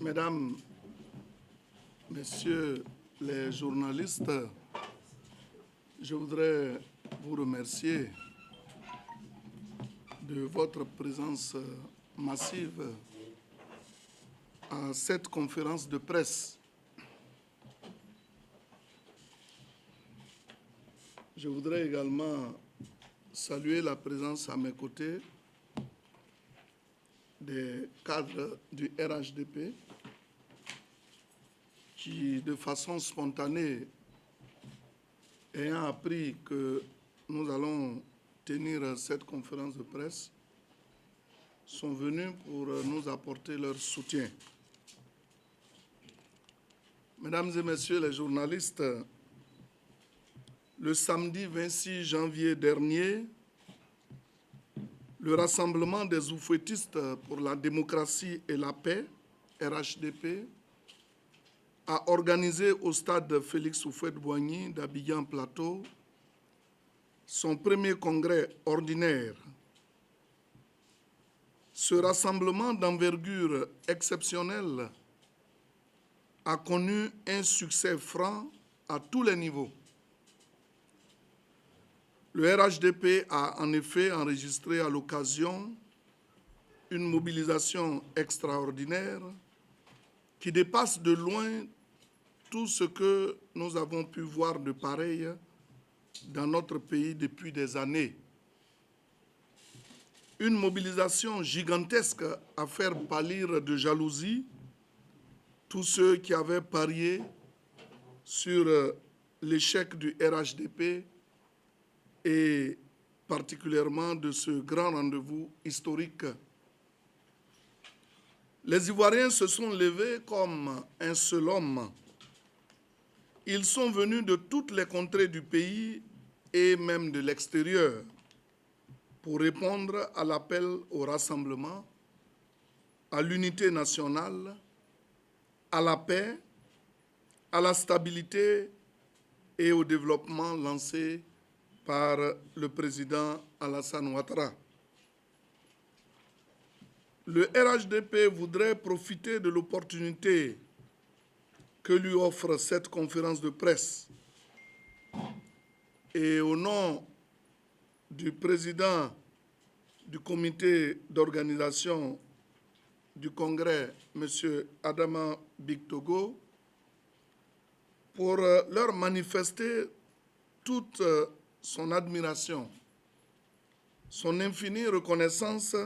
Mesdames, Messieurs les journalistes, je voudrais vous remercier de votre présence massive à cette conférence de presse. Je voudrais également saluer la présence à mes côtés des cadres du RHDP qui, de façon spontanée, ayant appris que nous allons tenir cette conférence de presse, sont venus pour nous apporter leur soutien. Mesdames et Messieurs les journalistes, le samedi 26 janvier dernier, le Rassemblement des oufouettistes pour la démocratie et la paix, RHDP, a organisé au stade Félix Houphouët-Boigny d'Abidjan-Plateau son premier congrès ordinaire. Ce rassemblement d'envergure exceptionnelle a connu un succès franc à tous les niveaux. Le RHDP a en effet enregistré à l'occasion une mobilisation extraordinaire qui dépasse de loin tout ce que nous avons pu voir de pareil dans notre pays depuis des années. Une mobilisation gigantesque à faire pâlir de jalousie tous ceux qui avaient parié sur l'échec du RHDP et particulièrement de ce grand rendez-vous historique. Les Ivoiriens se sont levés comme un seul homme. Ils sont venus de toutes les contrées du pays et même de l'extérieur pour répondre à l'appel au rassemblement, à l'unité nationale, à la paix, à la stabilité et au développement lancé par le président Alassane Ouattara. Le RHDP voudrait profiter de l'opportunité que lui offre cette conférence de presse et au nom du président du comité d'organisation du congrès, M. Adama Bictogo, pour leur manifester toute son admiration, son infinie reconnaissance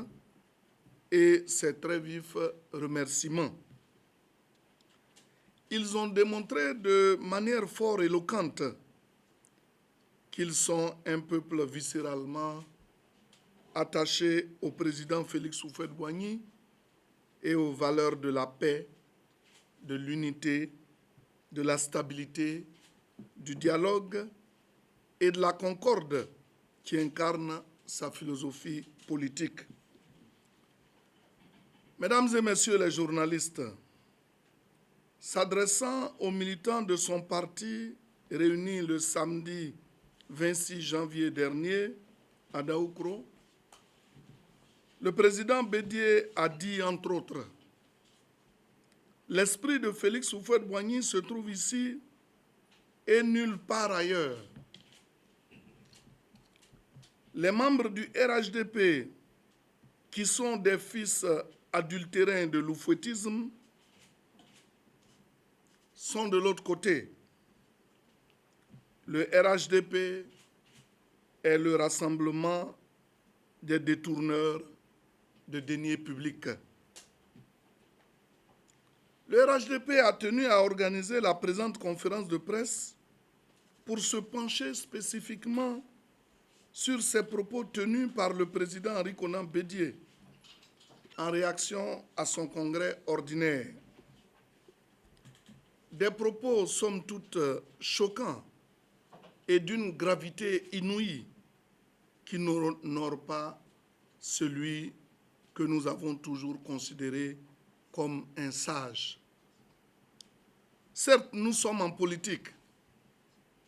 et ses très vifs remerciements. Ils ont démontré de manière fort éloquente qu'ils sont un peuple viscéralement attaché au président Félix Houphouët-Boigny et aux valeurs de la paix, de l'unité, de la stabilité, du dialogue et de la concorde qui incarne sa philosophie politique. Mesdames et Messieurs les journalistes, s'adressant aux militants de son parti réunis le samedi 26 janvier dernier à Daoukro, le président Bédié a dit, entre autres, « L'esprit de Félix Houphouët-Boigny se trouve ici et nulle part ailleurs. Les membres du RHDP, qui sont des fils adultérins de l'oufouettisme, sont de l'autre côté. Le RHDP est le rassemblement des détourneurs de deniers publics. Le RHDP a tenu à organiser la présente conférence de presse pour se pencher spécifiquement sur ces propos tenus par le président Henri Konan Bédié en réaction à son congrès ordinaire. Des propos, somme toute, choquants et d'une gravité inouïe qui n'honore pas celui que nous avons toujours considéré comme un sage. Certes, nous sommes en politique,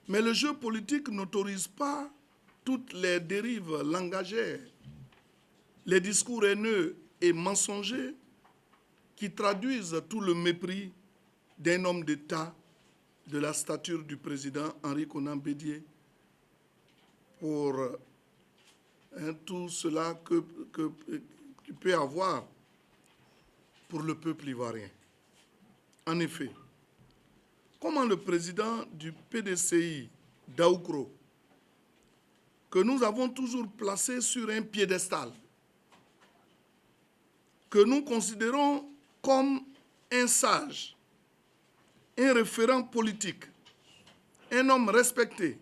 mais le jeu politique n'autorise pas toutes les dérives langagères, les discours haineux et mensongers qui traduisent tout le mépris d'un homme d'État de la stature du président Henri Konan Bédié pour tout cela qu'il peut avoir pour le peuple ivoirien. En effet, comment le président du PDCI, Daoukro, que nous avons toujours placé sur un piédestal, que nous considérons comme un sage, un référent politique, un homme respecté,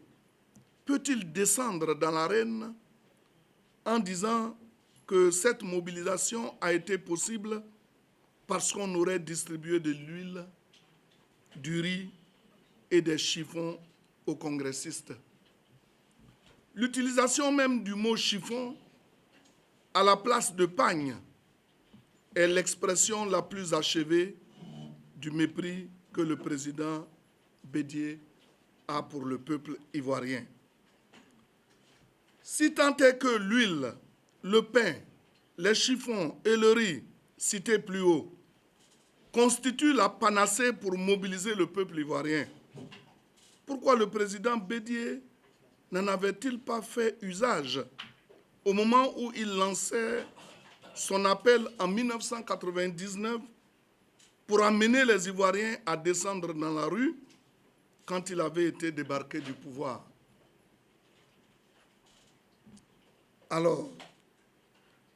peut-il descendre dans l'arène en disant que cette mobilisation a été possible parce qu'on aurait distribué de l'huile, du riz et des chiffons aux congressistes? L'utilisation même du mot chiffon à la place de pagne est l'expression la plus achevée du mépris que le président Bédié a pour le peuple ivoirien. Si tant est que l'huile, le pain, les chiffons et le riz, cités plus haut, constituent la panacée pour mobiliser le peuple ivoirien, pourquoi le président Bédié n'en avait-il pas fait usage au moment où il lançait son appel en 1999 pour amener les Ivoiriens à descendre dans la rue quand il avait été débarqué du pouvoir? Alors,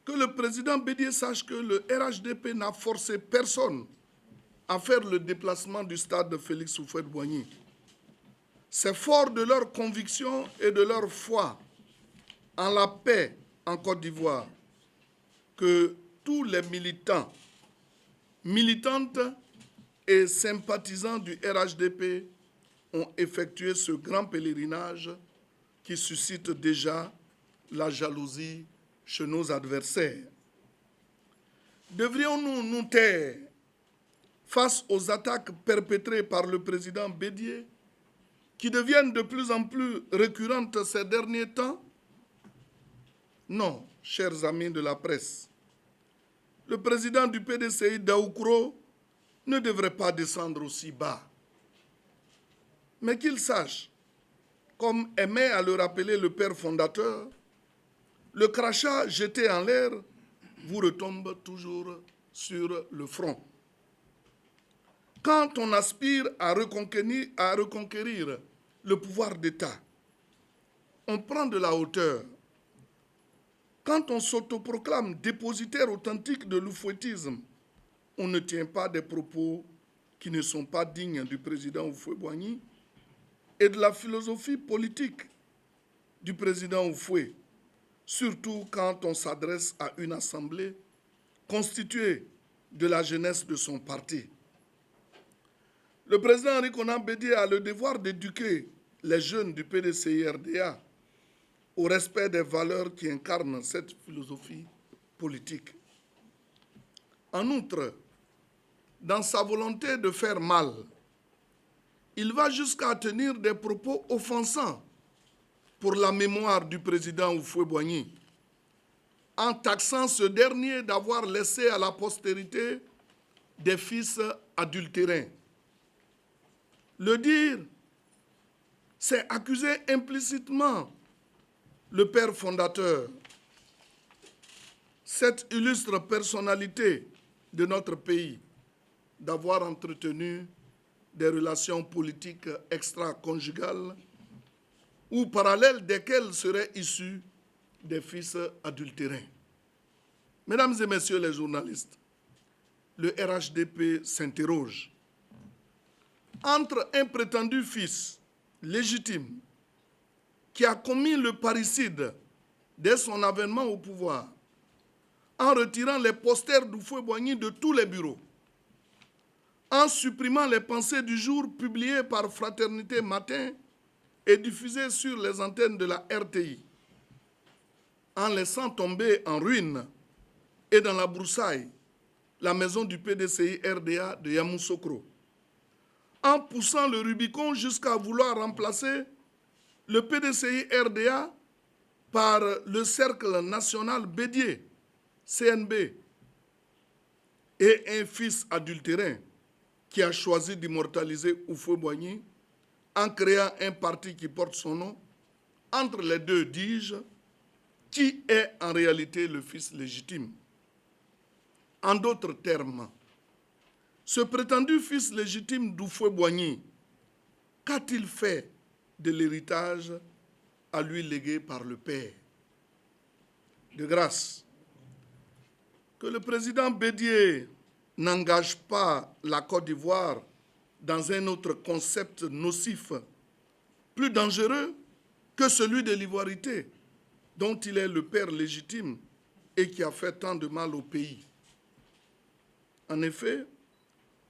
que le président Bédié sache que le RHDP n'a forcé personne à faire le déplacement du stade de Félix Houphouët-Boigny. C'est fort de leur conviction et de leur foi en la paix en Côte d'Ivoire que tous les militants, militantes et sympathisants du RHDP ont effectué ce grand pèlerinage qui suscite déjà la jalousie chez nos adversaires. Devrions-nous nous taire face aux attaques perpétrées par le président Bédié, qui deviennent de plus en plus récurrentes ces derniers temps? Non, chers amis de la presse. Le président du PDCI, Daoukro, ne devrait pas descendre aussi bas. Mais qu'il sache, comme aimait à le rappeler le père fondateur, le crachat jeté en l'air vous retombe toujours sur le front. Quand on aspire à reconquérir le pouvoir d'État, on prend de la hauteur. Quand on s'autoproclame dépositaire authentique de l'oufouettisme, on ne tient pas des propos qui ne sont pas dignes du président Houphouët-Boigny et de la philosophie politique du président Houphouët, surtout quand on s'adresse à une assemblée constituée de la jeunesse de son parti. Le président Henri Konan Bédié a le devoir d'éduquer les jeunes du PDCI-RDA au respect des valeurs qui incarnent cette philosophie politique. En outre, dans sa volonté de faire mal, il va jusqu'à tenir des propos offensants pour la mémoire du président Houphouët-Boigny, en taxant ce dernier d'avoir laissé à la postérité des fils adultérins. Le dire, c'est accuser implicitement le père fondateur, cette illustre personnalité de notre pays, d'avoir entretenu des relations politiques extra-conjugales ou parallèles desquelles seraient issus des fils adultérins. Mesdames et messieurs les journalistes, le RHDP s'interroge. Entre un prétendu fils légitime qui a commis le parricide dès son avènement au pouvoir, en retirant les posters d'Houphouët-Boigny de tous les bureaux, en supprimant les pensées du jour publiées par Fraternité Matin et diffusées sur les antennes de la RTI, en laissant tomber en ruine et dans la broussaille la maison du PDCI-RDA de Yamoussoukro, en poussant le Rubicon jusqu'à vouloir remplacer le PDCI-RDA par le Cercle national Bédié, CNB. et un fils adultérin qui a choisi d'immortaliser Houphouët-Boigny en créant un parti qui porte son nom, entre les deux, dis-je, qui est en réalité le fils légitime? En d'autres termes, ce prétendu fils légitime d'Houphouët-Boigny, qu'a-t-il fait de l'héritage à lui légué par le père? De grâce, que le président Bédié n'engage pas la Côte d'Ivoire dans un autre concept nocif, plus dangereux que celui de l'ivoirité, dont il est le père légitime et qui a fait tant de mal au pays. En effet,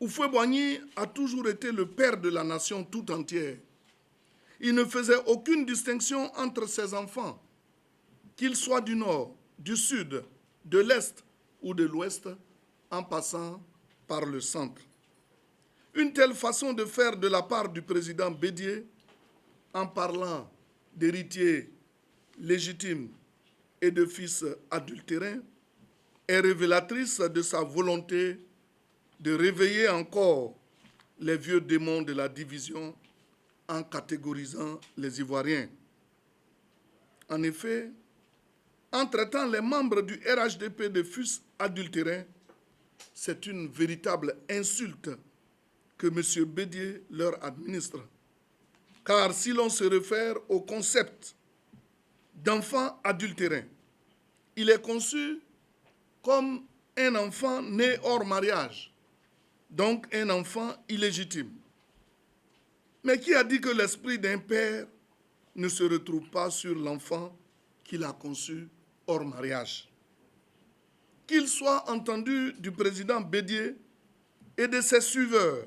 Houphouët-Boigny a toujours été le père de la nation tout entière. Il ne faisait aucune distinction entre ses enfants, qu'ils soient du nord, du sud, de l'est ou de l'ouest, en passant par le centre. Une telle façon de faire de la part du président Bédié, en parlant d'héritier légitime et de fils adultérin, est révélatrice de sa volonté de réveiller encore les vieux démons de la division en catégorisant les Ivoiriens. En effet, en traitant les membres du RHDP de fils adultérins, c'est une véritable insulte que M. Bédié leur administre. Car si l'on se réfère au concept d'enfant adultérin, il est conçu comme un enfant né hors mariage, donc un enfant illégitime. Mais qui a dit que l'esprit d'un père ne se retrouve pas sur l'enfant qu'il a conçu hors mariage? Qu'il soit entendu du président Bédié et de ses suiveurs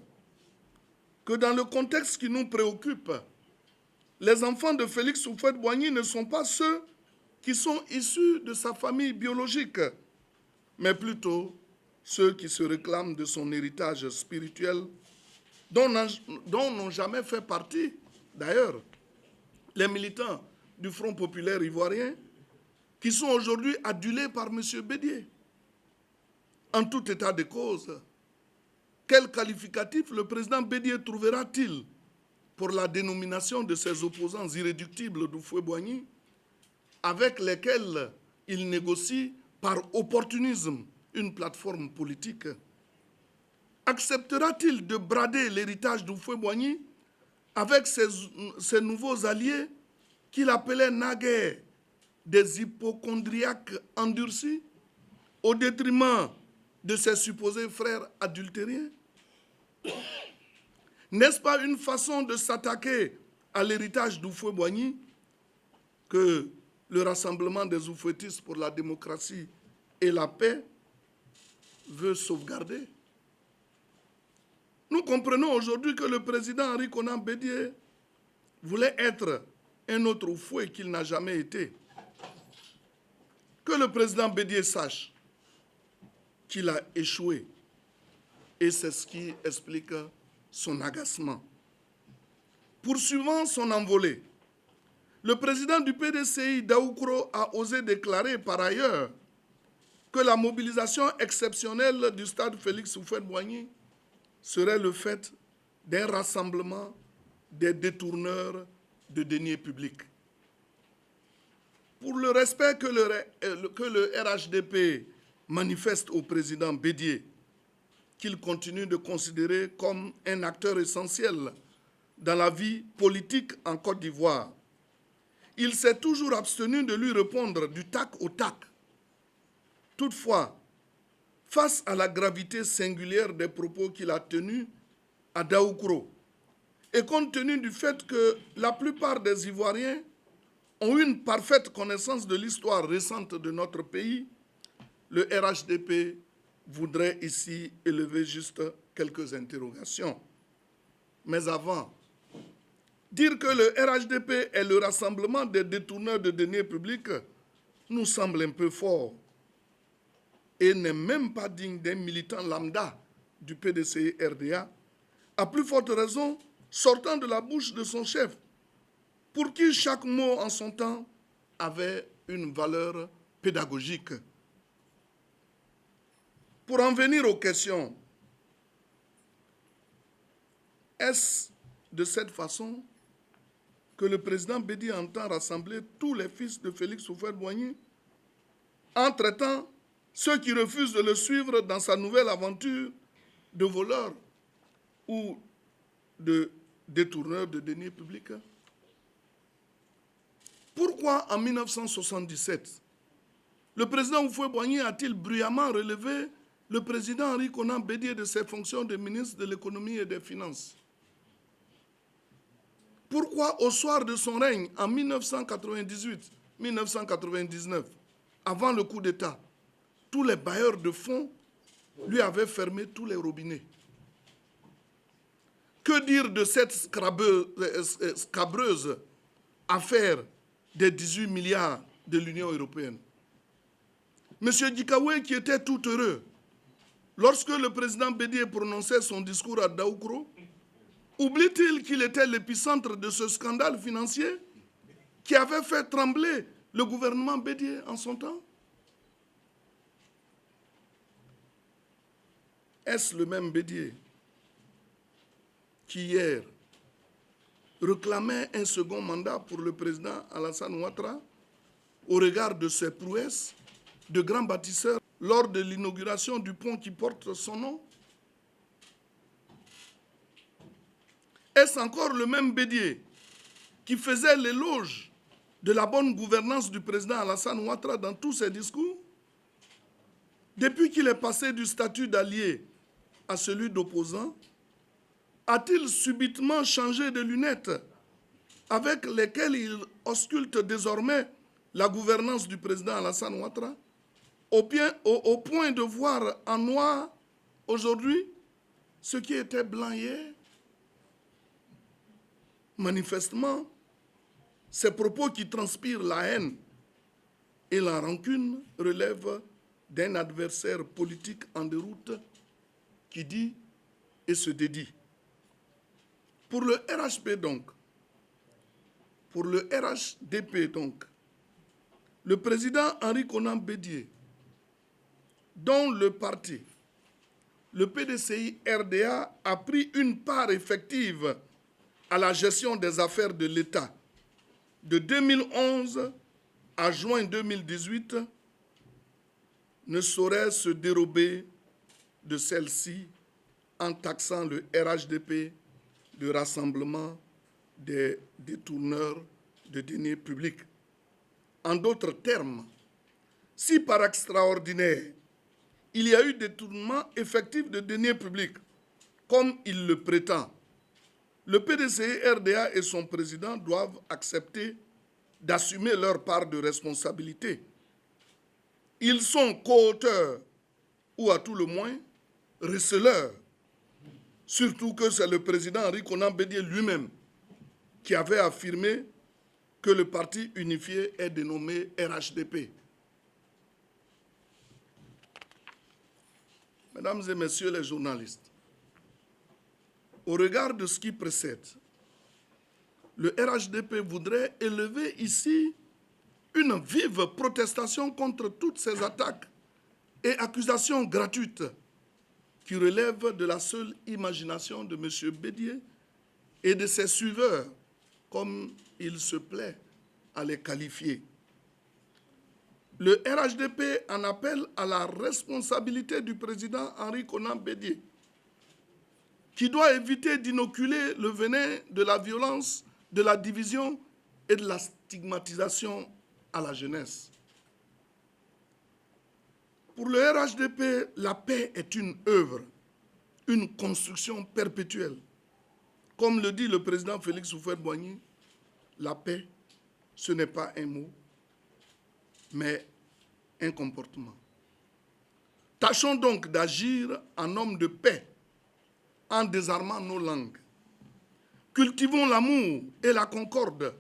que dans le contexte qui nous préoccupe, les enfants de Félix Houphouët-Boigny ne sont pas ceux qui sont issus de sa famille biologique, mais plutôt ceux qui se réclament de son héritage spirituel, dont n'ont jamais fait partie, d'ailleurs, les militants du Front populaire ivoirien, qui sont aujourd'hui adulés par M. Bédié. En tout état de cause, quel qualificatif le président Bédié trouvera-t-il pour la dénomination de ses opposants irréductibles d'Houphouët-Boigny, avec lesquels il négocie par opportunisme une plateforme politique? Acceptera-t-il de brader l'héritage d'Houphouët-Boigny avec ses nouveaux alliés qu'il appelait naguère des hypocondriaques endurcis au détriment de ses supposés frères adultériens? N'est-ce pas une façon de s'attaquer à l'héritage d'Houphouët-Boigny que le Rassemblement des Houphouëtistes pour la démocratie et la paix veut sauvegarder? Nous comprenons aujourd'hui que le président Henri Konan Bédié voulait être un autre Houphouët qu'il n'a jamais été. Que le président Bédié sache qu'il a échoué. Et c'est ce qui explique son agacement. Poursuivant son envolée, le président du PDCI, Daoukro, a osé déclarer par ailleurs que la mobilisation exceptionnelle du stade Félix Houphouët-Boigny serait le fait d'un rassemblement des détourneurs de deniers publics. Pour le respect que le RHDP manifeste au président Bédié, qu'il continue de considérer comme un acteur essentiel dans la vie politique en Côte d'Ivoire, il s'est toujours abstenu de lui répondre du tac au tac. Toutefois, face à la gravité singulière des propos qu'il a tenus à Daoukro, et compte tenu du fait que la plupart des Ivoiriens ont une parfaite connaissance de l'histoire récente de notre pays, le RHDP voudrait ici élever juste quelques interrogations. Mais avant, dire que le RHDP est le rassemblement des détourneurs de deniers publics nous semble un peu fort et n'est même pas digne d'un militant lambda du PDCI-RDA, à plus forte raison sortant de la bouche de son chef, pour qui chaque mot en son temps avait une valeur pédagogique. Pour en venir aux questions, est-ce de cette façon que le président Bédié entend rassembler tous les fils de Félix Houphouët-Boigny en traitant ceux qui refusent de le suivre dans sa nouvelle aventure de voleurs ou de détourneurs de deniers publics? Pourquoi en 1977, le président Houphouët-Boigny a-t-il bruyamment relevé le président Henri Konan Bédié de ses fonctions de ministre de l'économie et des finances? Pourquoi, au soir de son règne, en 1998-1999, avant le coup d'État, tous les bailleurs de fonds lui avaient fermé tous les robinets? Que dire de cette scabreuse affaire des 18 milliards de l'Union européenne? M. Dikaoué, qui était tout heureux, lorsque le président Bédié prononçait son discours à Daoukro, oublie-t-il qu'il était l'épicentre de ce scandale financier qui avait fait trembler le gouvernement Bédié en son temps? Est-ce le même Bédié qui, hier, réclamait un second mandat pour le président Alassane Ouattara au regard de ses prouesses de grand bâtisseur lors de l'inauguration du pont qui porte son nom? Est-ce encore le même Bédié qui faisait l'éloge de la bonne gouvernance du président Alassane Ouattara dans tous ses discours? Depuis qu'il est passé du statut d'allié à celui d'opposant, a-t-il subitement changé de lunettes avec lesquelles il ausculte désormais la gouvernance du président Alassane Ouattara, au point de voir en noir aujourd'hui ce qui était blanc hier? Manifestement, ces propos qui transpirent la haine et la rancune relèvent d'un adversaire politique en déroute qui dit et se dédie. Pour le RHP donc, pour le RHDP donc, le président Henri Konan Bédié, dont le parti, le PDCI RDA, a pris une part effective à la gestion des affaires de l'État de 2011 à juin 2018, ne saurait se dérober de celle-ci en taxant le RHDP de rassemblement des détourneurs de deniers publics. En d'autres termes, si par extraordinaire, il y a eu détournement effectif de deniers publics, comme il le prétend, le PDCI-RDA et son président doivent accepter d'assumer leur part de responsabilité. Ils sont co-auteurs, ou à tout le moins, receleurs. Surtout que c'est le président Henri Konan Bédié lui-même qui avait affirmé que le parti unifié est dénommé RHDP. Mesdames et messieurs les journalistes, au regard de ce qui précède, le RHDP voudrait élever ici une vive protestation contre toutes ces attaques et accusations gratuites qui relèvent de la seule imagination de M. Bédié et de ses suiveurs, comme il se plaît à les qualifier. Le RHDP en appelle à la responsabilité du président Henri Konan Bédié, qui doit éviter d'inoculer le venin de la violence, de la division et de la stigmatisation à la jeunesse. Pour le RHDP, la paix est une œuvre, une construction perpétuelle. Comme le dit le président Félix Houphouët-Boigny, la paix, ce n'est pas un mot, mais un comportement. Tâchons donc d'agir en homme de paix, en désarmant nos langues. Cultivons l'amour et la concorde,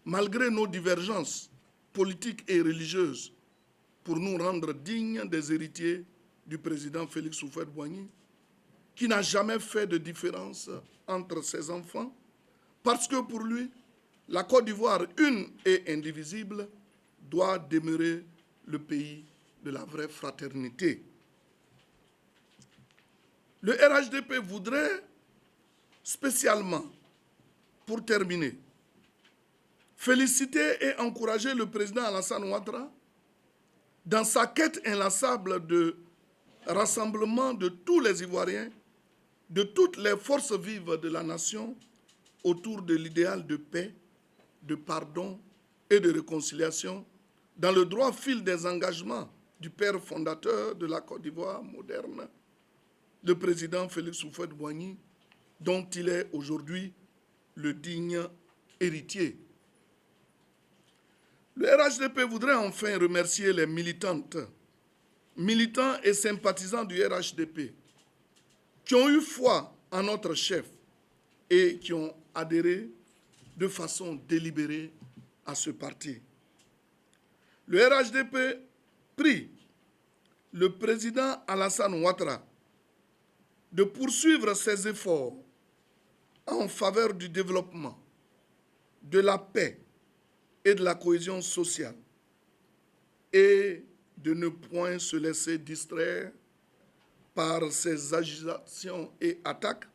malgré nos divergences politiques et religieuses, pour nous rendre dignes des héritiers du président Félix Houphouët-Boigny, qui n'a jamais fait de différence entre ses enfants, parce que pour lui, la Côte d'Ivoire, une et indivisible, doit demeurer le pays de la vraie fraternité. Le RHDP voudrait spécialement, pour terminer, féliciter et encourager le président Alassane Ouattara dans sa quête inlassable de rassemblement de tous les Ivoiriens, de toutes les forces vives de la nation autour de l'idéal de paix, de pardon et de réconciliation dans le droit fil des engagements du père fondateur de la Côte d'Ivoire moderne, le président Félix Houphouët-Boigny, dont il est aujourd'hui le digne héritier. Le RHDP voudrait enfin remercier les militantes, militants et sympathisants du RHDP qui ont eu foi en notre chef et qui ont adhéré de façon délibérée à ce parti. Le RHDP prie le président Alassane Ouattara de poursuivre ses efforts en faveur du développement, de la paix et de la cohésion sociale et de ne point se laisser distraire par ces agitations et attaques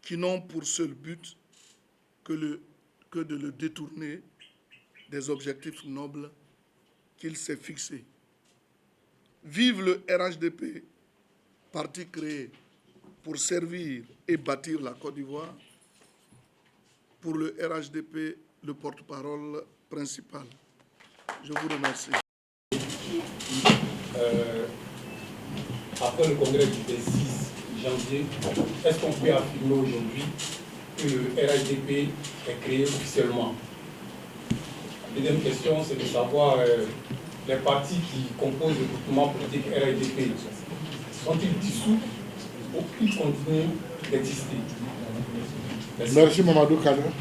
qui n'ont pour seul but que de le détourner des objectifs nobles qu'il s'est fixés. Vive le RHDP, parti créé pour servir et bâtir la Côte d'Ivoire. Pour le RHDP, le porte-parole principal. Je vous remercie. Après le congrès du 26 janvier, est-ce qu'on peut affirmer aujourd'hui que le RHDP est créé officiellement? La deuxième question, c'est de savoir les partis qui composent le groupement politique RHDP sont-ils dissous ou ils continuent d'exister? Merci Mamadou Kane.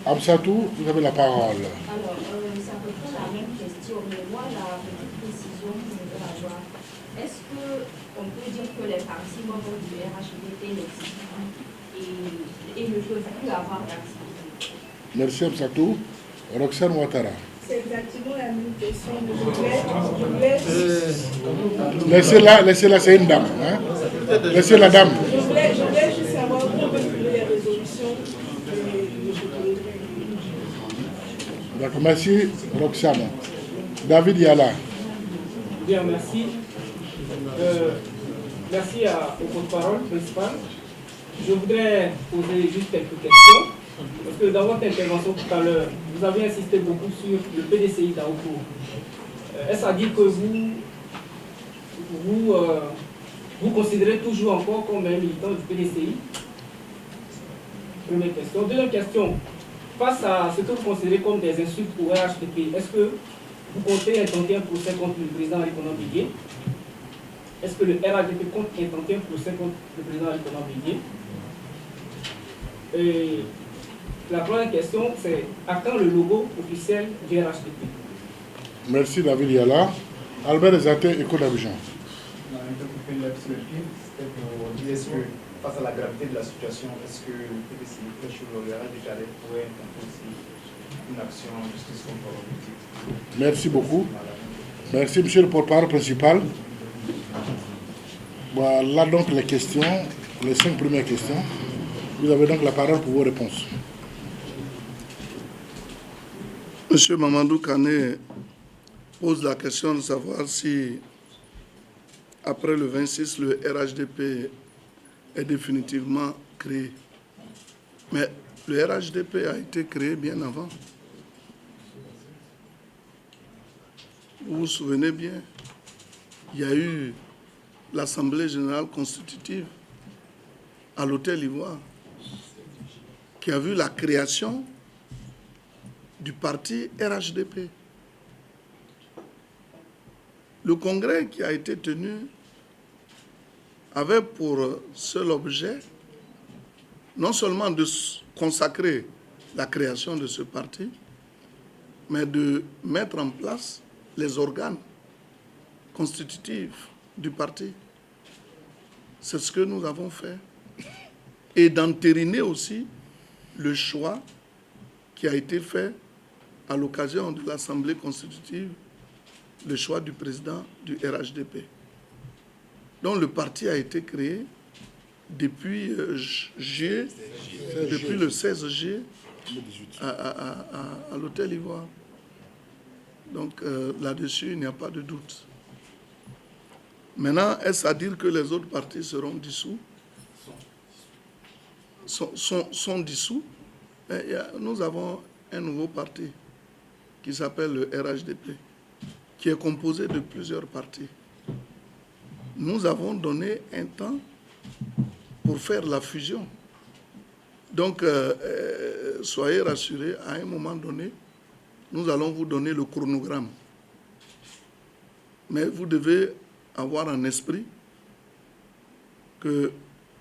Amsatou, vous avez la parole. Alors, ça reprend la même question, mais moi, la petite précision que je veux avoir, est-ce qu'on peut dire que les partis membres du RHDP n'existent plus et ne peuvent plus avoir d'activité? Merci Amsatou. Roxane Ouattara. C'est exactement la même question. Laissez-la, c'est une dame. Hein? Laissez la dame. Je voulais juste savoir comment les résolutions D'accord, merci Roxane. David Yala. Bien, merci. Merci au porte-parole principal. Je voudrais poser juste quelques questions. Parce que dans votre intervention tout à l'heure, vous avez insisté beaucoup sur le PDCI d'Aopo. Est-ce à dire que vous considérez toujours encore comme un militant du PDCI? Première question. Deuxième question. Face à ce que vous considérez comme des insultes au RHDP, est-ce que vous comptez intenter un procès contre le président Alikono Bigué? Est-ce que le RHDP compte intenter un procès contre le président Alikono Bigué? Et la première question, c'est à quand le logo officiel du RHDP? Merci David Yala. Albert Zate, Éco d'Abidjan. C'était pour dire est-ce que face à la gravité de la situation, est-ce que le PDCI le RHDP pourrait intenter aussi une action en justice contre l'objectif? Merci beaucoup. Merci monsieur le porte-parole principal. Voilà donc les questions, les 5 premières questions. Vous avez donc la parole pour vos réponses. Monsieur Mamadou Kane pose la question de savoir si, après le 26, le RHDP est définitivement créé. Mais le RHDP a été créé bien avant. Vous vous souvenez bien, il y a eu l'Assemblée générale constitutive à l'Hôtel Ivoire qui a vu la création du parti RHDP. Le congrès qui a été tenu avait pour seul objet non seulement de consacrer la création de ce parti, mais de mettre en place les organes constitutifs du parti. C'est ce que nous avons fait. Et d'entériner aussi le choix qui a été fait à l'occasion de l'Assemblée constitutive, le choix du président du RHDP. Donc le parti a été créé depuis depuis le 16 juillet à l'Hôtel Ivoire. Donc là-dessus, il n'y a pas de doute. Maintenant, est-ce à dire que les autres partis seront dissous? Sont dissous? Nous avons un nouveau parti qui s'appelle le RHDP, qui est composé de plusieurs partis. Nous avons donné un temps pour faire la fusion. Donc, soyez rassurés, à un moment donné, nous allons vous donner le chronogramme. Mais vous devez avoir en esprit que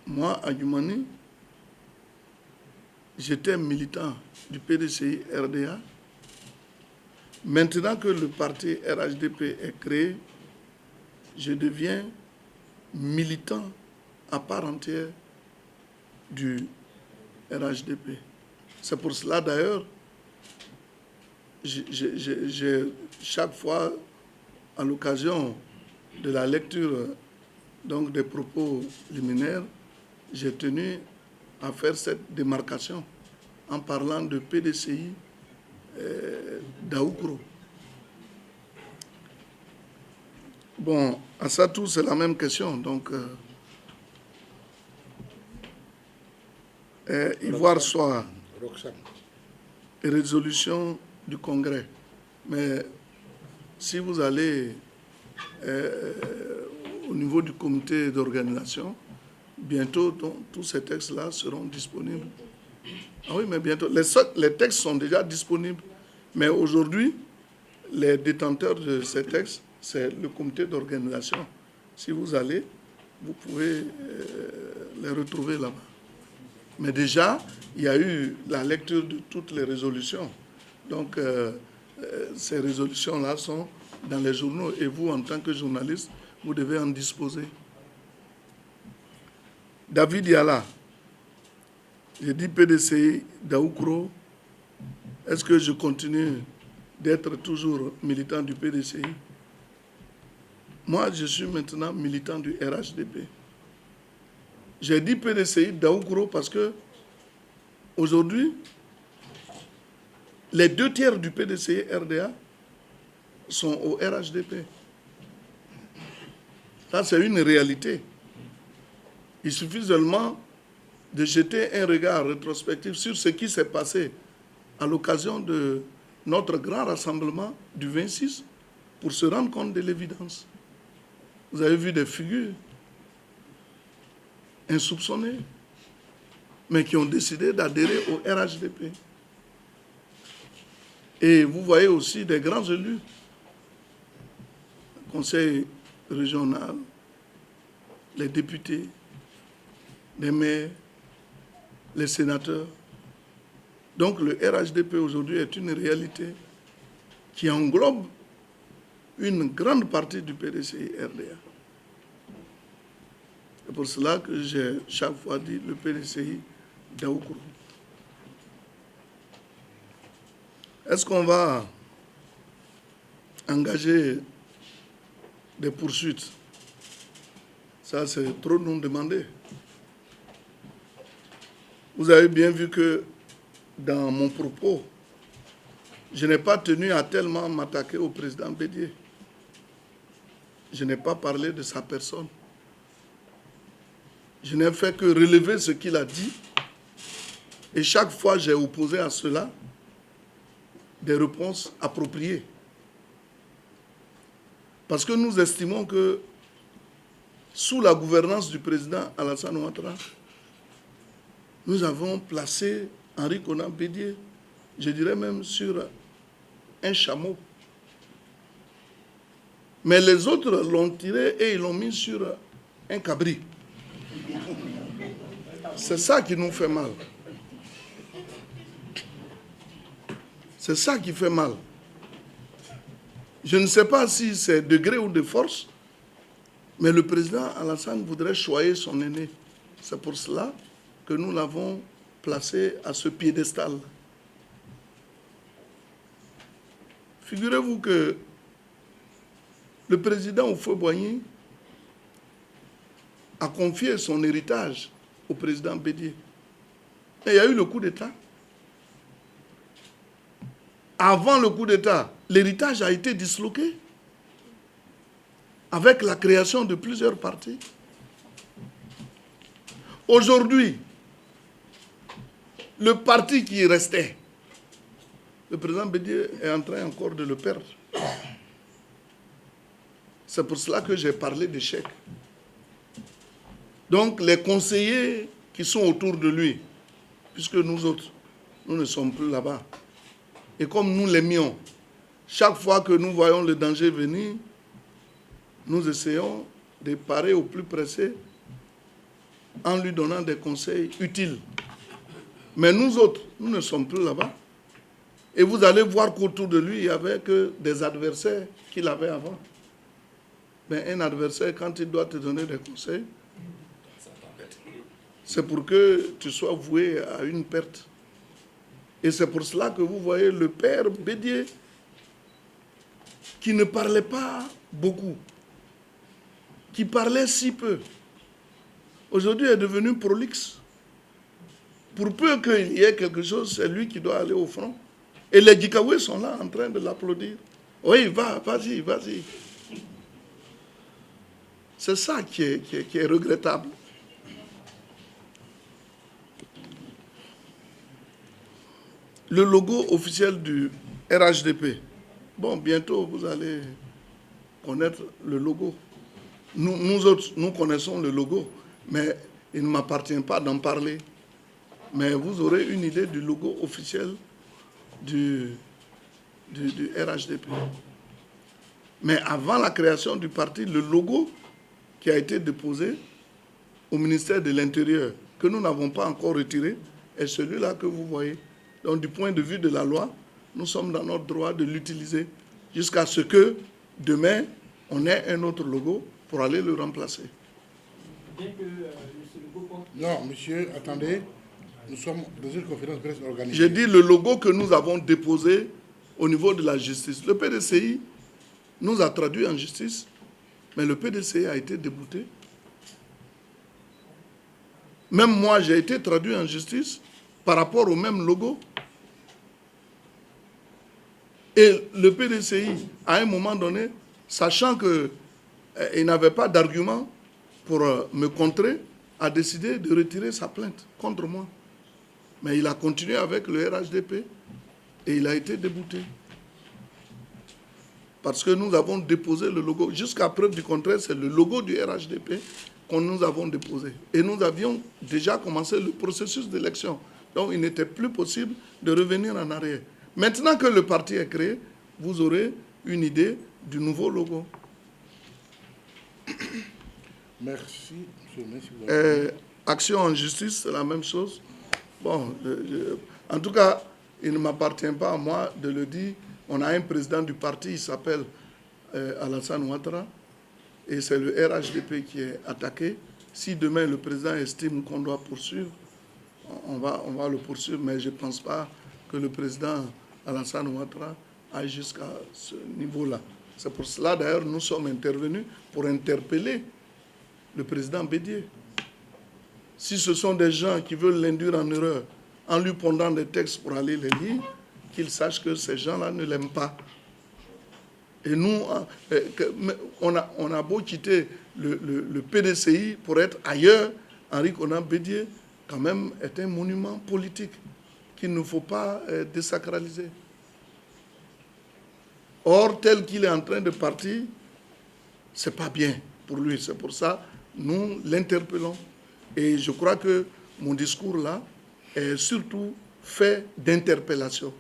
moi, à Yumani, j'étais militant du PDCI RDA. Maintenant que le parti RHDP est créé, je deviens militant à part entière du RHDP. C'est pour cela d'ailleurs, chaque fois, à l'occasion de la lecture donc, des propos liminaires, j'ai tenu à faire cette démarcation en parlant de PDCI d'Aoukro. Bon, à ça tout, c'est la même question. Donc, Ivoire Soir, résolution du Congrès. Mais si vous allez au niveau du comité d'organisation, bientôt, tous ces textes-là seront disponibles. Ah oui, mais bientôt. Les textes sont déjà disponibles. Mais aujourd'hui, les détenteurs de ces textes, c'est le comité d'organisation. Si vous allez, vous pouvez les retrouver là-bas. Mais déjà, il y a eu la lecture de toutes les résolutions. Donc, ces résolutions-là sont dans les journaux. Et vous, en tant que journaliste, vous devez en disposer. David Yala, j'ai dit PDCI d'Aoukro. Est-ce que je continue d'être toujours militant du PDCI? Moi, je suis maintenant militant du RHDP. J'ai dit PDCI d'Aoukro parce que aujourd'hui, les 2/3 du PDCI RDA sont au RHDP. Ça, c'est une réalité. Il suffit seulement de jeter un regard rétrospectif sur ce qui s'est passé à l'occasion de notre grand rassemblement du 26 pour se rendre compte de l'évidence. Vous avez vu des figures insoupçonnées, mais qui ont décidé d'adhérer au RHDP. Et vous voyez aussi des grands élus, le conseil régional, les députés, les maires, les sénateurs. Donc le RHDP aujourd'hui est une réalité qui englobe une grande partie du PDCI RDA. C'est pour cela que j'ai chaque fois dit le PDCI d'Aoukro. Est-ce qu'on va engager des poursuites? Ça, c'est trop nous demander. Vous avez bien vu que dans mon propos, je n'ai pas tenu à tellement m'attaquer au président Bédié. Je n'ai pas parlé de sa personne. Je n'ai fait que relever ce qu'il a dit. Et chaque fois, j'ai opposé à cela des réponses appropriées. Parce que nous estimons que sous la gouvernance du président Alassane Ouattara, nous avons placé Henri Konan Bédié, je dirais même sur un chameau. Mais les autres l'ont tiré et ils l'ont mis sur un cabri. C'est ça qui nous fait mal. C'est ça qui fait mal. Je ne sais pas si c'est de gré ou de force, mais le président Alassane voudrait choyer son aîné. C'est pour cela que nous l'avons placé à ce piédestal. Figurez-vous que le président Houphouët-Boigny a confié son héritage au président Bédié. Et il y a eu le coup d'État. Avant le coup d'État, l'héritage a été disloqué avec la création de plusieurs partis. Aujourd'hui, le parti qui restait, le président Bédié est en train encore de le perdre. C'est pour cela que j'ai parlé d'échec. Donc les conseillers qui sont autour de lui, puisque nous autres, nous ne sommes plus là-bas, et comme nous l'aimions, chaque fois que nous voyons le danger venir, nous essayons de parer au plus pressé en lui donnant des conseils utiles. Mais nous autres, nous ne sommes plus là-bas. Et vous allez voir qu'autour de lui, il n'y avait que des adversaires qu'il avait avant. Mais un adversaire, quand il doit te donner des conseils, c'est pour que tu sois voué à une perte. Et c'est pour cela que vous voyez le père Bédié, qui ne parlait pas beaucoup, qui parlait si peu, aujourd'hui est devenu prolixe. Pour peu qu'il y ait quelque chose, c'est lui qui doit aller au front. Et les Djikaoués sont là en train de l'applaudir. Oui, vas-y, vas-y. C'est ça qui est regrettable. Le logo officiel du RHDP. Bon, bientôt, vous allez connaître le logo. Nous autres, nous connaissons le logo, mais il ne m'appartient pas d'en parler. Mais vous aurez une idée du logo officiel du RHDP. Mais avant la création du parti, le logo qui a été déposé au ministère de l'Intérieur, que nous n'avons pas encore retiré, est celui-là que vous voyez. Donc, du point de vue de la loi, nous sommes dans notre droit de l'utiliser jusqu'à ce que, demain, on ait un autre logo pour aller le remplacer. Non, monsieur, attendez. Nous sommes dans une conférence de presse organisée. J'ai dit le logo que nous avons déposé au niveau de la justice. Le PDCI nous a traduit en justice, mais le PDCI a été débouté. Même moi, j'ai été traduit en justice par rapport au même logo. Et le PDCI, à un moment donné, sachant qu'il n'avait pas d'argument pour me contrer, a décidé de retirer sa plainte contre moi. Mais il a continué avec le RHDP et il a été débouté. Parce que nous avons déposé le logo. Jusqu'à preuve du contraire, c'est le logo du RHDP que nous avons déposé. Et nous avions déjà commencé le processus d'élection. Donc il n'était plus possible de revenir en arrière. Maintenant que le parti est créé, vous aurez une idée du nouveau logo. Merci. Monsieur, action en justice, c'est la même chose. Bon, en tout cas, il ne m'appartient pas à moi de le dire. On a un président du parti, il s'appelle Alassane Ouattara, et c'est le RHDP qui est attaqué. Si demain le président estime qu'on doit poursuivre, on va le poursuivre, mais je ne pense pas que le président Alassane Ouattara aille jusqu'à ce niveau-là. C'est pour cela, d'ailleurs, nous sommes intervenus pour interpeller le président Bédié. Si ce sont des gens qui veulent l'induire en erreur en lui pondant des textes pour aller les lire, qu'ils sachent que ces gens-là ne l'aiment pas. Et nous, on a beau quitter le PDCI pour être ailleurs, Henri Konan Bédié, quand même, est un monument politique qu'il ne faut pas désacraliser. Or, tel qu'il est en train de partir, ce n'est pas bien pour lui. C'est pour ça que nous l'interpellons. Et je crois que mon discours là est surtout fait d'interpellation.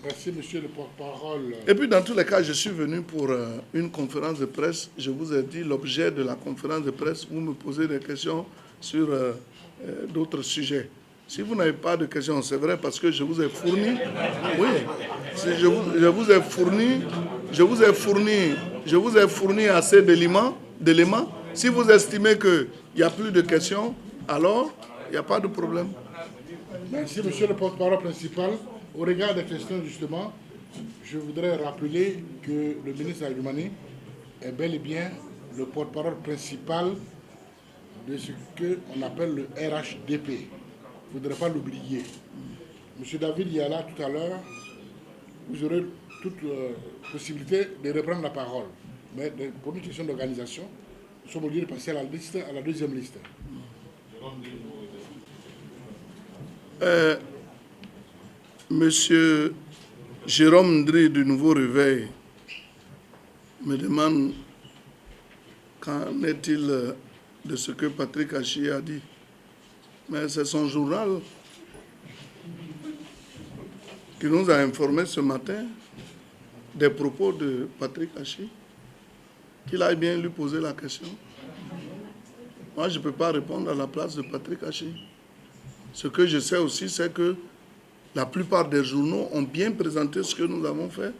merci, monsieur le porte-parole. Et puis, dans tous les cas, je suis venu pour une conférence de presse. Je vous ai dit l'objet de la conférence de presse. Vous me posez des questions sur d'autres sujets. Si vous n'avez pas de questions, c'est vrai, parce que je vous ai fourni. Oui, je vous ai fourni assez d'éléments. Si vous estimez qu'il n'y a plus de questions, alors il n'y a pas de problème. Merci, monsieur le porte-parole principal. Au regard des questions, justement, je voudrais rappeler que le ministre Ayoumani est bel et bien le porte-parole principal de ce qu'on appelle le RHDP. Il ne faudrait pas l'oublier. M. David Yala, tout à l'heure, vous aurez toute possibilité de reprendre la parole. Mais pour une question d'organisation, nous sommes obligés de passer à la deuxième liste. Monsieur Jérôme Ndri du Nouveau Réveil me demande qu'en est-il de ce que Patrick Hachi a dit. Mais c'est son journal qui nous a informé ce matin des propos de Patrick Hachi, qu'il aille bien lui poser la question. Moi, je ne peux pas répondre à la place de Patrick Hachi. Ce que je sais aussi, c'est que la plupart des journaux ont bien présenté ce que nous avons fait,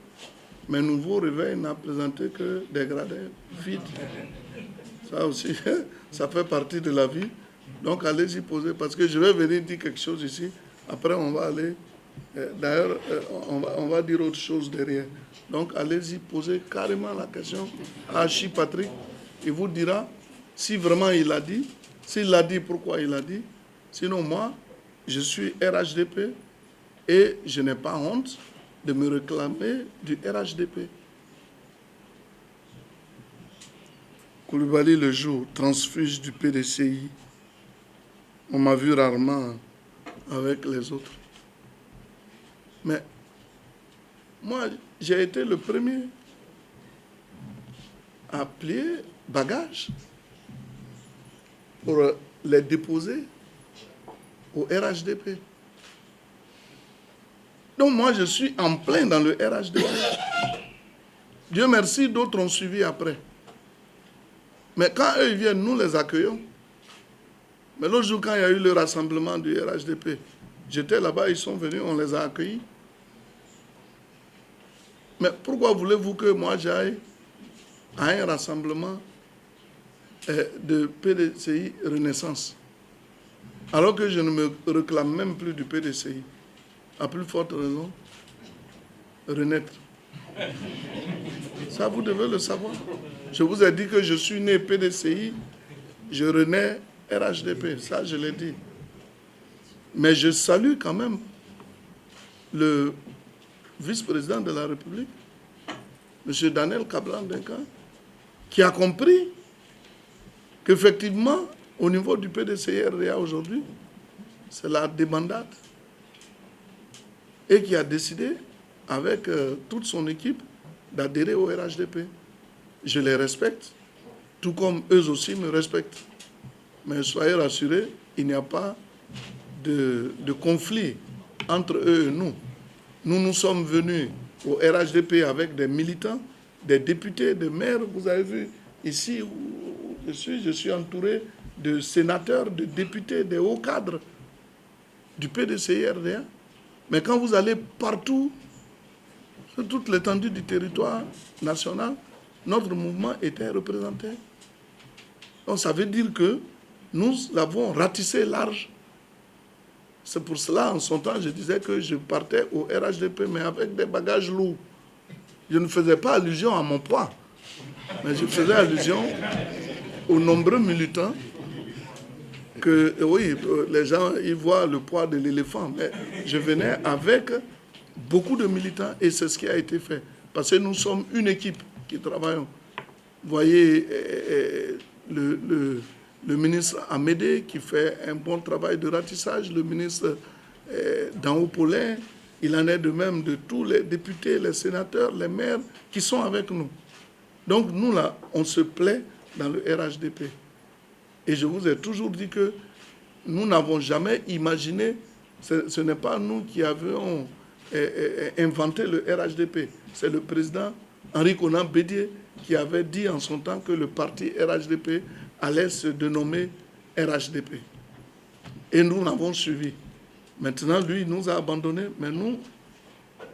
mais Nouveau Réveil n'a présenté que des gradins vides. Ça aussi, ça fait partie de la vie. Donc allez-y poser, parce que je vais venir dire quelque chose ici. Après, on va aller... D'ailleurs, on va dire autre chose derrière. Donc allez-y poser carrément la question à Hachi Patrick. Il vous dira si vraiment il a dit, s'il l'a dit, pourquoi il a dit. Sinon, moi, je suis RHDP et je n'ai pas honte de me réclamer du RHDP. Koulibaly le jour, transfuge du PDCI. On m'a vu rarement avec les autres. Mais moi, j'ai été le premier à plier bagages pour les déposer au RHDP. Donc moi, je suis en plein dans le RHDP. Dieu merci, d'autres ont suivi après. Mais quand eux ils viennent, nous les accueillons. Mais l'autre jour, quand il y a eu le rassemblement du RHDP, j'étais là-bas, ils sont venus, on les a accueillis. Mais pourquoi voulez-vous que moi j'aille à un rassemblement de PDCI Renaissance, alors que je ne me réclame même plus du PDCI? À plus forte raison, renaître. Ça, vous devez le savoir. Je vous ai dit que je suis né PDCI, je renais RHDP, ça je l'ai dit. Mais je salue quand même le vice-président de la République, M. Daniel Kablan-Duncan, qui a compris qu'effectivement, au niveau du PDCI-RDA aujourd'hui, c'est la débandade, et qui a décidé, avec toute son équipe, d'adhérer au RHDP. Je les respecte, tout comme eux aussi me respectent. Mais soyez rassurés, il n'y a pas de conflit entre eux et nous. Nous sommes venus au RHDP avec des militants, des députés, des maires. Vous avez vu ici où je suis entouré de sénateurs, de députés, des hauts cadres du PDCI-RDA. Mais quand vous allez partout, sur toute l'étendue du territoire national, notre mouvement était représenté. Donc ça veut dire que nous avons ratissé large. C'est pour cela, en son temps, je disais que je partais au RHDP, mais avec des bagages lourds. Je ne faisais pas allusion à mon poids, mais je faisais allusion aux nombreux militants que, oui, les gens, ils voient le poids de l'éléphant, mais je venais avec beaucoup de militants et c'est ce qui a été fait. Parce que nous sommes une équipe qui travaillons. Vous voyez le ministre Amédée qui fait un bon travail de ratissage, le ministre d'Anhaut-Paulin, il en est de même de tous les députés, les sénateurs, les maires qui sont avec nous. Donc nous là, on se plaît dans le RHDP. Et je vous ai toujours dit que nous n'avons jamais imaginé, ce n'est pas nous qui avions inventé le RHDP, c'est le président Henri Konan Bédié qui avait dit en son temps que le parti RHDP allait se dénommer RHDP. Et nous l'avons suivi. Maintenant, lui, il nous a abandonnés, mais nous,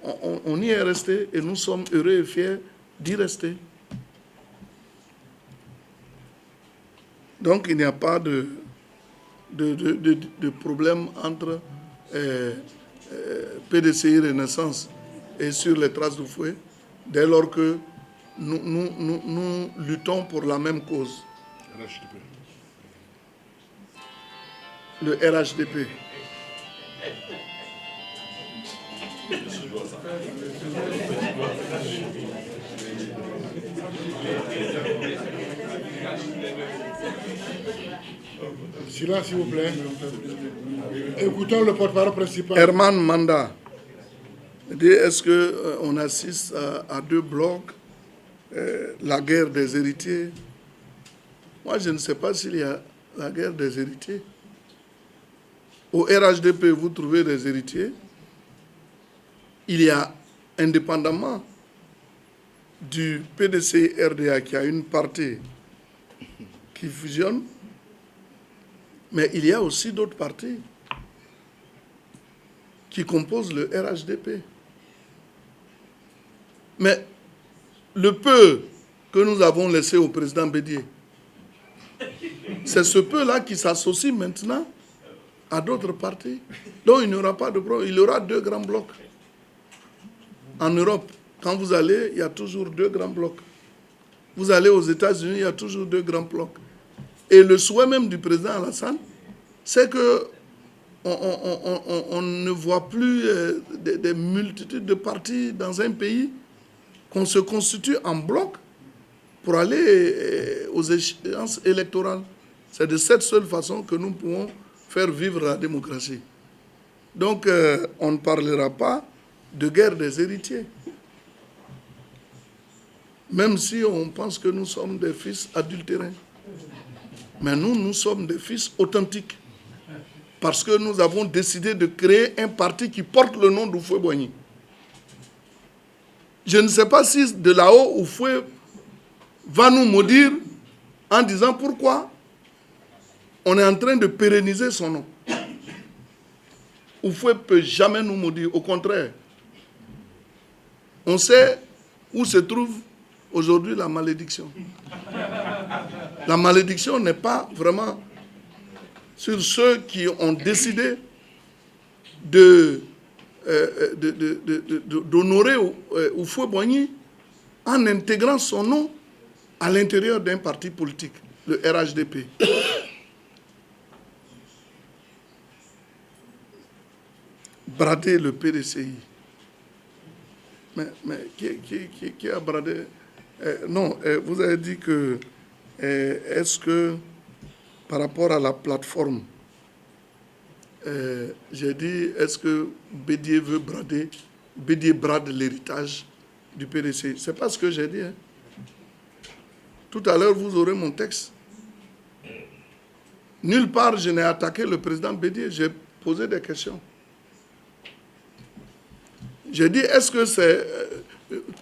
on y est resté et nous sommes heureux et fiers d'y rester. Donc, il n'y a pas de problème entre PDCI Renaissance et sur les traces de fouet, dès lors que nous luttons pour la même cause, RHDP. le RHDP. Silence, s'il vous plaît. Écoutons le porte-parole principal. Herman Manda dit, est-ce qu'on assiste à deux blocs, la guerre des héritiers? Moi, je ne sais pas s'il y a la guerre des héritiers. Au RHDP, vous trouvez des héritiers. Il y a, indépendamment du PDC-RDA, qui a une partie qui fusionne, mais il y a aussi d'autres partis qui composent le RHDP. Mais le peu que nous avons laissé au président Bédié, c'est ce peu-là qui s'associe maintenant à d'autres partis. Donc il n'y aura pas de problème. Il y aura deux grands blocs. En Europe, quand vous allez, il y a toujours deux grands blocs. Vous allez aux États-Unis, il y a toujours deux grands blocs. Et le souhait même du président Alassane, c'est que on ne voit plus des multitudes de partis dans un pays, qu'on se constitue en bloc pour aller aux échéances électorales. C'est de cette seule façon que nous pouvons faire vivre la démocratie. Donc, on ne parlera pas de guerre des héritiers. Même si on pense que nous sommes des fils adultérins. Mais nous sommes des fils authentiques. Parce que nous avons décidé de créer un parti qui porte le nom d'Houphouët-Boigny. Je ne sais pas si de là-haut, Houphouët va nous maudire en disant pourquoi on est en train de pérenniser son nom. Houphouët ne peut jamais nous maudire, au contraire. On sait où se trouve aujourd'hui la malédiction. La malédiction n'est pas vraiment sur ceux qui ont décidé d'honorer Houphouët-Boigny en intégrant son nom à l'intérieur d'un parti politique, le RHDP. Brader le PDCI. Mais qui a bradé? Non, vous avez dit que est-ce que par rapport à la plateforme, j'ai dit, est-ce que Bédié veut brader, Bédié brade l'héritage du PDC? C'est pas ce que j'ai dit. Hein. Tout à l'heure, vous aurez mon texte. Nulle part, je n'ai attaqué le président Bédié. J'ai posé des questions. J'ai dit, est-ce que c'est...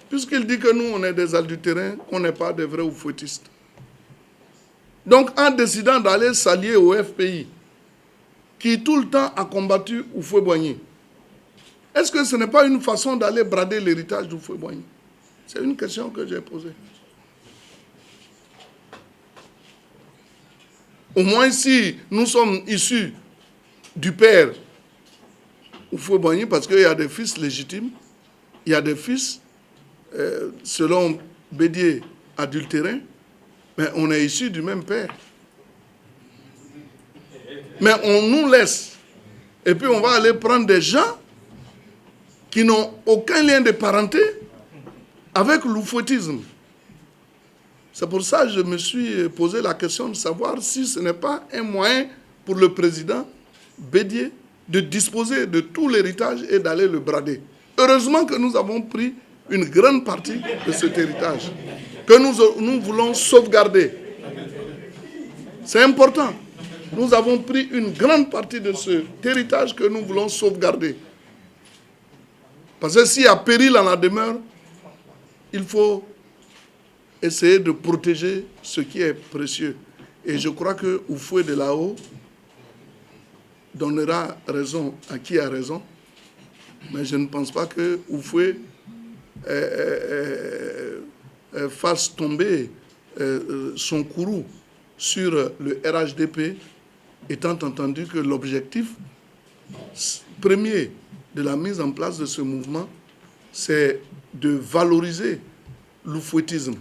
puisqu'il dit que nous, on est des adultérins, qu'on n'est pas des vrais oufouettistes. Donc, en décidant d'aller s'allier au FPI, qui tout le temps a combattu Houphouët-Boigny, est-ce que ce n'est pas une façon d'aller brader l'héritage d'Houphouët-Boigny? C'est une question que j'ai posée. Au moins, si nous sommes issus du père Houphouët-Boigny, parce qu'il y a des fils légitimes, il y a des fils, selon Bédié, adultérins, mais on est issus du même père. Mais on nous laisse. Et puis on va aller prendre des gens qui n'ont aucun lien de parenté avec l'oufouettisme. C'est pour ça que je me suis posé la question de savoir si ce n'est pas un moyen pour le président Bédié de disposer de tout l'héritage et d'aller le brader. Heureusement que nous avons pris une grande partie de cet héritage que nous voulons sauvegarder. C'est important. Nous avons pris une grande partie de cet héritage que nous voulons sauvegarder. Parce que s'il y a péril en la demeure, il faut essayer de protéger ce qui est précieux. Et je crois que Houphouët de là-haut donnera raison à qui a raison. Mais je ne pense pas que Houphouët fasse tomber son courroux sur le RHDP, étant entendu que l'objectif premier de la mise en place de ce mouvement, c'est de valoriser l'oufouettisme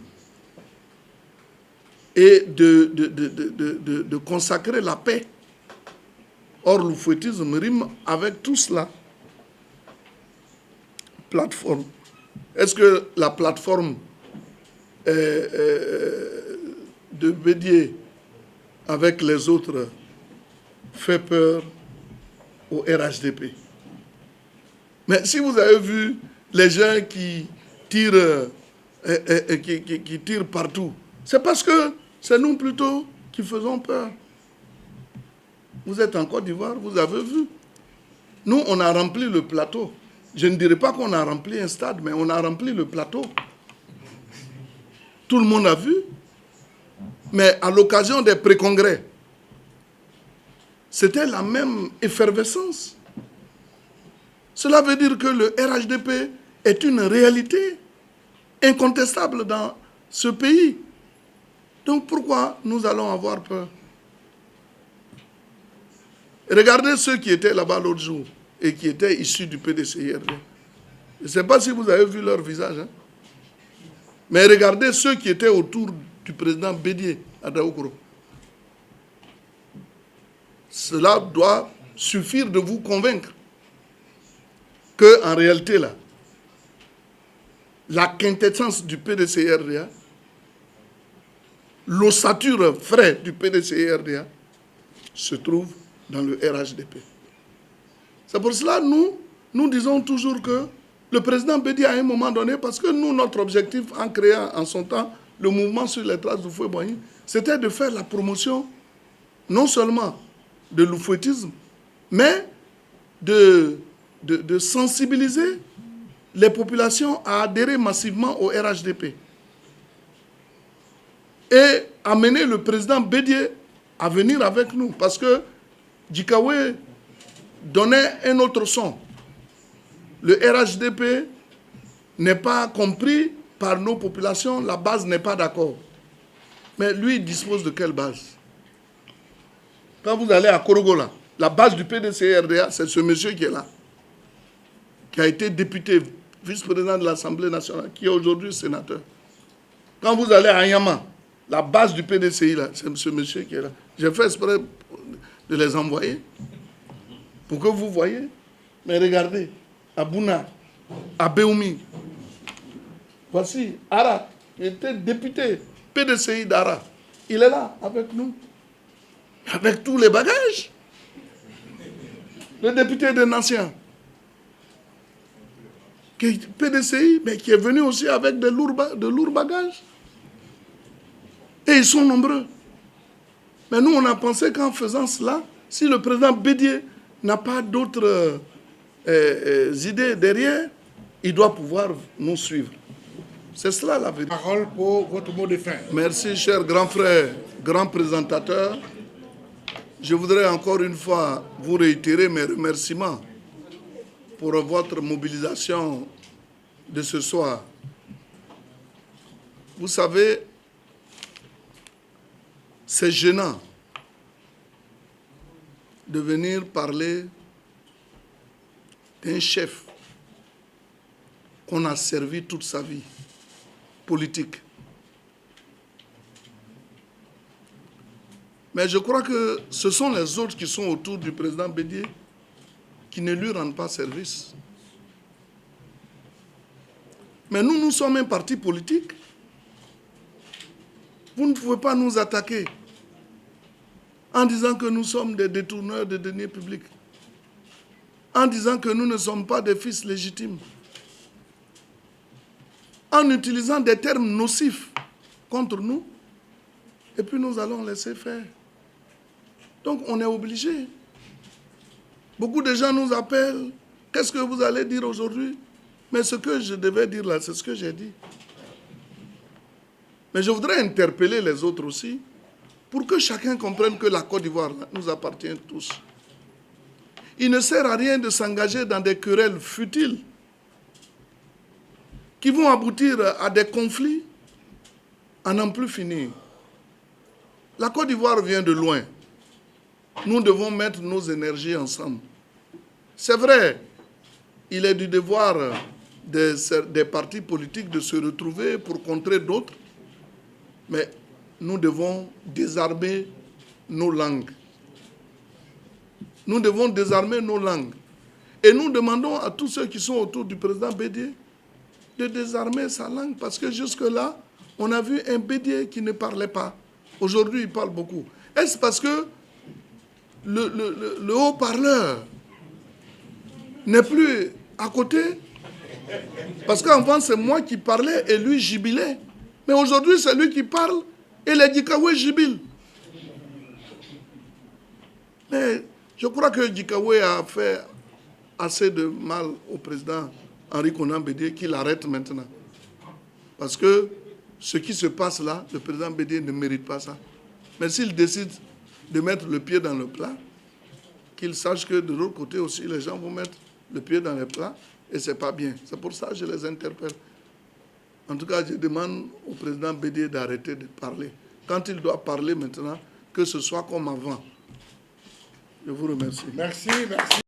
et de consacrer la paix. Or, l'oufouettisme rime avec tout cela. Plateforme. Est-ce que la plateforme de Bédié avec les autres fait peur au RHDP? Mais si vous avez vu les gens qui tirent, qui tirent partout, c'est parce que c'est nous plutôt qui faisons peur. Vous êtes en Côte d'Ivoire, vous avez vu. Nous, on a rempli le plateau. Je ne dirais pas qu'on a rempli un stade, mais on a rempli le plateau. Tout le monde a vu. Mais à l'occasion des pré-congrès, c'était la même effervescence. Cela veut dire que le RHDP est une réalité incontestable dans ce pays. Donc pourquoi nous allons avoir peur? Regardez ceux qui étaient là-bas l'autre jour et qui étaient issus du PDCIRD. Je ne sais pas si vous avez vu leur visage. Hein? Mais regardez ceux qui étaient autour du président Bédié à Daoukro. Cela doit suffire de vous convaincre qu'en réalité, là, la quintessence du PDCIRDA, l'ossature frais du PDCIRDA se trouve dans le RHDP. C'est pour cela que nous disons toujours que le président Bédié à un moment donné, parce que nous, notre objectif en créant en son temps le mouvement sur les traces d'Houphouët-Boigny, c'était de faire la promotion non seulement de l'oufouettisme, mais de sensibiliser les populations à adhérer massivement au RHDP. Et amener le président Bédié à venir avec nous, parce que Djikaoué donnait un autre son. Le RHDP n'est pas compris par nos populations, la base n'est pas d'accord. Mais lui, il dispose de quelle base? Quand vous allez à Korogola, la base du PDCIRDA, c'est ce monsieur qui est là, qui a été député, vice-président de l'Assemblée nationale, qui est aujourd'hui sénateur. Quand vous allez à Yama, la base du PDCI, c'est ce monsieur qui est là. J'ai fait exprès de les envoyer pour que vous voyez. Mais regardez, à Bouna, à Béoumi, voici Ara, qui était député PDCI d'Ara. Il est là avec nous, avec tous les bagages. Le député de Nassien, qui est PDCI, mais qui est venu aussi avec de lourds bagages. Et ils sont nombreux. Mais nous, on a pensé qu'en faisant cela, si le président Bédié n'a pas d'autres idées derrière, il doit pouvoir nous suivre. C'est cela la vérité. Parole pour votre mot de fin. Merci, cher grand frère, grand présentateur. Je voudrais encore une fois vous réitérer mes remerciements pour votre mobilisation de ce soir. Vous savez, c'est gênant de venir parler d'un chef qu'on a servi toute sa vie politique. Mais je crois que ce sont les autres qui sont autour du président Bédié qui ne lui rendent pas service. Mais nous sommes un parti politique. Vous ne pouvez pas nous attaquer en disant que nous sommes des détourneurs de deniers publics, en disant que nous ne sommes pas des fils légitimes, en utilisant des termes nocifs contre nous, et puis nous allons laisser faire. Donc on est obligé. Beaucoup de gens nous appellent. Qu'est-ce que vous allez dire aujourd'hui? Mais ce que je devais dire là, c'est ce que j'ai dit. Mais je voudrais interpeller les autres aussi pour que chacun comprenne que la Côte d'Ivoire nous appartient tous. Il ne sert à rien de s'engager dans des querelles futiles qui vont aboutir à des conflits à n'en plus finir. La Côte d'Ivoire vient de loin. Nous devons mettre nos énergies ensemble. C'est vrai, il est du devoir des partis politiques de se retrouver pour contrer d'autres. Mais nous devons désarmer nos langues. Nous devons désarmer nos langues. Et nous demandons à tous ceux qui sont autour du président Bédié de désarmer sa langue. Parce que jusque-là, on a vu un Bédié qui ne parlait pas. Aujourd'hui, il parle beaucoup. Est-ce parce que le haut-parleur n'est plus à côté? Parce qu'avant, c'est moi qui parlais et lui jubilait. Mais aujourd'hui, c'est lui qui parle et les Djikaoué jubilent. Mais je crois que Djikaoué a fait assez de mal au président Henri Konan Bédié qu'il arrête maintenant. Parce que ce qui se passe là, le président Bédié ne mérite pas ça. Mais s'il décide de mettre le pied dans le plat, qu'il sache que de l'autre côté aussi, les gens vont mettre le pied dans le plat et ce n'est pas bien. C'est pour ça que je les interpelle. En tout cas, je demande au président Bédié d'arrêter de parler. Quand il doit parler maintenant, que ce soit comme avant. Je vous remercie. Merci, merci.